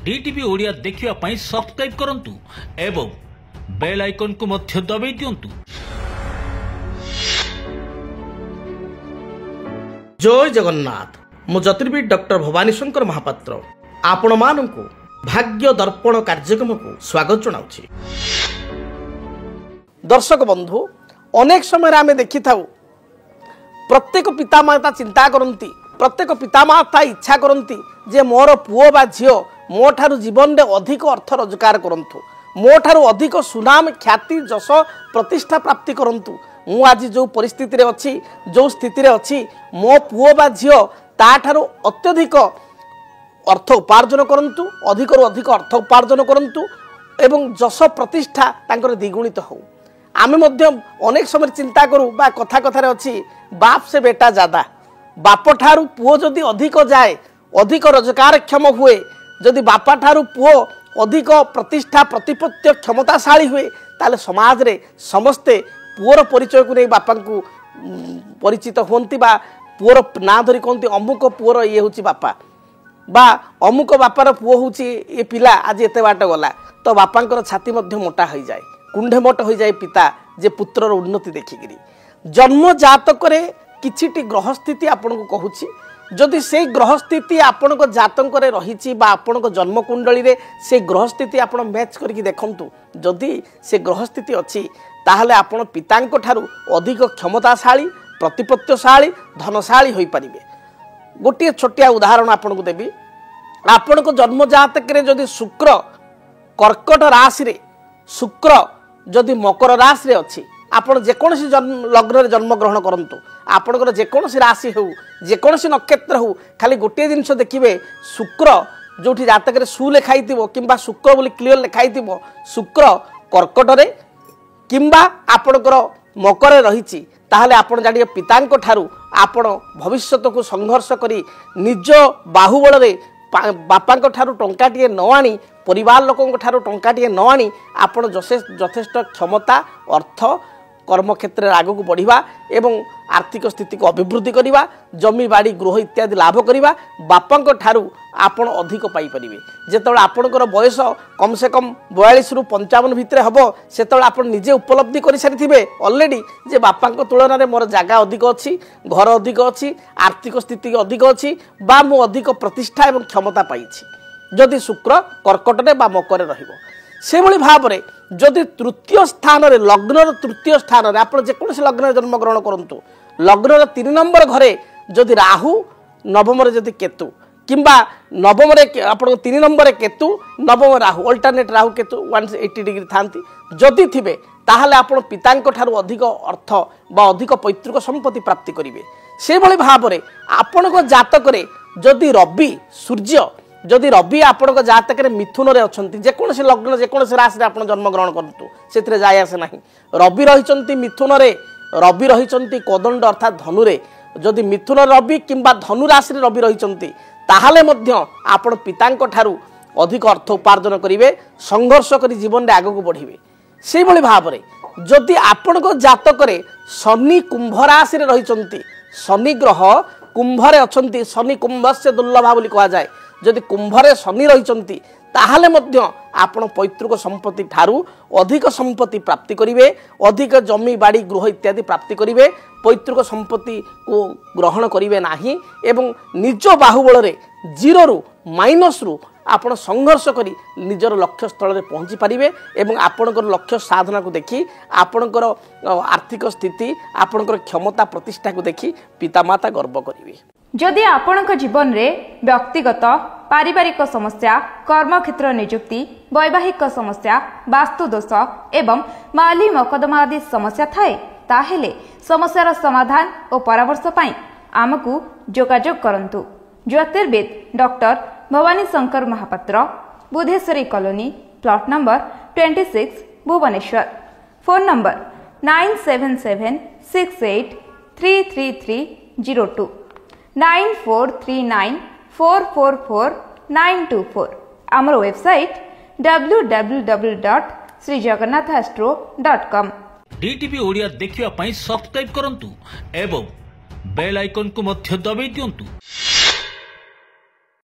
DTV Odia देखिवा पई subscribe करंतु एवं बेल आइकन को मध्य दबाई दियंतु। जय जगन्नाथ। मु ज्योतिर्विद डॉक्टर भवानी शंकर महापात्र आपण मानकु भाग्य दर्पण कार्यक्रम को स्वागत जनाउछि। दर्शक बंधु, अनेक समय आम देखि थाउ प्रत्येक पितामाता चिंता करती, प्रत्येक पितामाता इच्छा करती जे मोर पुओ बा झियो मो ठारू जीवन में अधिक अर्थ रोजगार करंतु, मो ठारू अधिक सुनाम ख्याति जश प्रतिष्ठा प्राप्ति करंतु। मु आज जो परिस्थिति रे अच्छी, जो स्थिति रे अच्छी, मो पुओ बा झियो ता ठारू अत्यधिक अर्थ उपार्जन करंतु, अधिक रु अधिक अर्थ उपार्जन करंतु एवं जश प्रतिष्ठा तांकर द्विगुणित हो। आमे मध्य अनेक समय चिंता करू बा कथा कथा रे अच्छी बाप से बेटा ज्यादा, बाप ठारू पुओ जदि अधिक जाए, अधिक रोजगार क्षम हुए, जदि बापा ठारू पुओ अधिक प्रतिष्ठा प्रतिपत्ति क्षमताशाली हुए, ताले समाज रे समस्ते पुओर परिचय को नहीं बापा को परिचित होती बा पुओर ना धरी कहती अमुक पुओर ये हूँ बापा बा अमुक बापार पुओ हूँ ये पिला आज एत बाट गला, तो बापांकर छाती मध्य मोटा हो जाए, कुंडे मोट हो जाए पिता जे पुत्रर उन्नति देखिकी। जन्म जातक किछिटी ग्रह स्थिति आपन को कहूची, जदि से ग्रह स्थिति आपण जातक रही आपण जन्म कुंडली रे से ग्रह स्थिति आपण मैच करके देखंतु, जदि से ग्रह स्थिति अच्छी ताहले आपण पितांक ठारू अधिक क्षमताशाली प्रतिपत्तिशाली धनशाली होई परिबे। गोटे छोटिया उदाहरण आपन को देबी। आपण को जन्म जातक रे जदि शुक्र कर्कट राशि रे, शुक्र जदि मकर राशि रे अच्छी, आपण जेकोसी लग्न रे जन्म ग्रहण करंतु, आपणकर जेकोसी राशि हो, जेकोसी नक्षत्र हो, खाली गोटे जिनस देखिए शुक्र जोठी जातक रे सु लिखाई थिबो किंबा शुक्र बोली क्लियर लिखाई थिबो, शुक्र कर्कट रे किंबा आपणकर मकर रही, ताहले आपण जानिए पितांक ठारू आपण भविष्यत को संघर्ष करी निज बाहुबल रे बापांक ठारू टंकाटिए न आनी, परिवार लोकों ठारू टंकाटिए न आनी, आपण यथेष्ट क्षमता अर्थ कर्म क्षेत्र में आगक बढ़िबा एवं आर्थिक स्थिति को अभिवृद्धि करवा, जमी बाड़ी गृह इत्यादि लाभ करवा, बापांक ठारू आपण अधिक पाई परिबे। जेतबेले आपणकर बयस कम से कम 42 रु 55 भितर हबो, सेतबेले आपण निजे उपलब्धि करि सारिथिबे ऑलरेडी जे बापांक तुलना रे मोर जागा अधिक अछि, घर अधिक अछि, आर्थिक स्थिति अधिक अछि बा मु अधिक प्रतिष्ठा एवं क्षमता पाइछि। जदि शुक्र कर्कट रे बा मकर रहिबो, से भली भाव रे जदि तृतीय स्थान रे लग्न तृतीय स्थान रे आपण जेकोसी लग्न जन्म ग्रहण करंतु, लग्न 3 नंबर घरे जदि राहु, नवम रे जदि केतु किंबा नवम रे आपण 3 नंबर रे केतु, नवम राहु, अल्टरनेट राहु केतु 180 डिग्री थांती जदि थिबे, ताहले आपण पितांक ठारू अधिक अर्थ बा अधिक पैतृक संपत्ति प्राप्ति करिवे। से भली भाव रे आपण को जातक रे जदि रवि सूर्य, जदि रवि आपण जातक मिथुन रे अछंती, जेकोसी लग्न जेकोसी राशि रे आपण जन्म ग्रहण करंतु, सेतरे जाय आसे नाही। रवि रहिचंती मिथुन रे, रवि रहिचंती कोदंड अर्थात धनु रे, जदि मिथुन रवि किंबा धनु राशि रे रवि रहिचंती, ताहले मध्य आपण पितांक ठारू अधिक अर्थ उपार्जन करिवे, संघर्ष करी जीवन रे आगक बढ़िवे। से भली भाव रे जदि आपण को जातक रे शनि कुंभ राशि रे रहिचंती, शनि ग्रह कुंभ रे अछंती, शनि कुंभस्य दुर्लभा बोली कहा जाए, जदि कुंभरे शनि रही ताहले मध्य आपण पैतृक संपत्ति ठारू अधिक संपत्ति प्राप्ति करिवे, अधिक जमी बाड़ी गृह इत्यादि प्राप्ति करिवे, पैतृक संपत्ति को ग्रहण करिवे नाही एवं निज बाहुबल रे जीरो रु माइनस रु आपण संघर्ष करी निजर लक्ष्य स्थल रे पहुंची पारिबे एवं आपणकर लक्ष्य साधना को देखी, आपणकर आर्थिक स्थिति, आपणकर क्षमता प्रतिष्ठा को देखी पितामाता गर्व करिवे। जदि आपणक जीवन रे व्यक्तिगत पारिवारिक समस्या, कर्मक्षेत्र नियुक्ति, वैवाहिक समस्या, वास्तु दोष एवं माली मकदमा आदि समस्या थाए, ताहेले समस्यार समाधान और परामर्श पाई आमकु जोगाजोग करंतु। ज्योतिर्विद doctor Bhabani Shankar Mahapatra, Budheswari colony, plot number 26, Bhubaneswar. Phone number 9776833302 9439444924। आमर वेबसाइट www.srijagannathastro.com। डीटीवी ओडिया देखिवा पई सब्सक्राइब करंतु एवं बेल आइकन को मध्य दबाई दियंतु।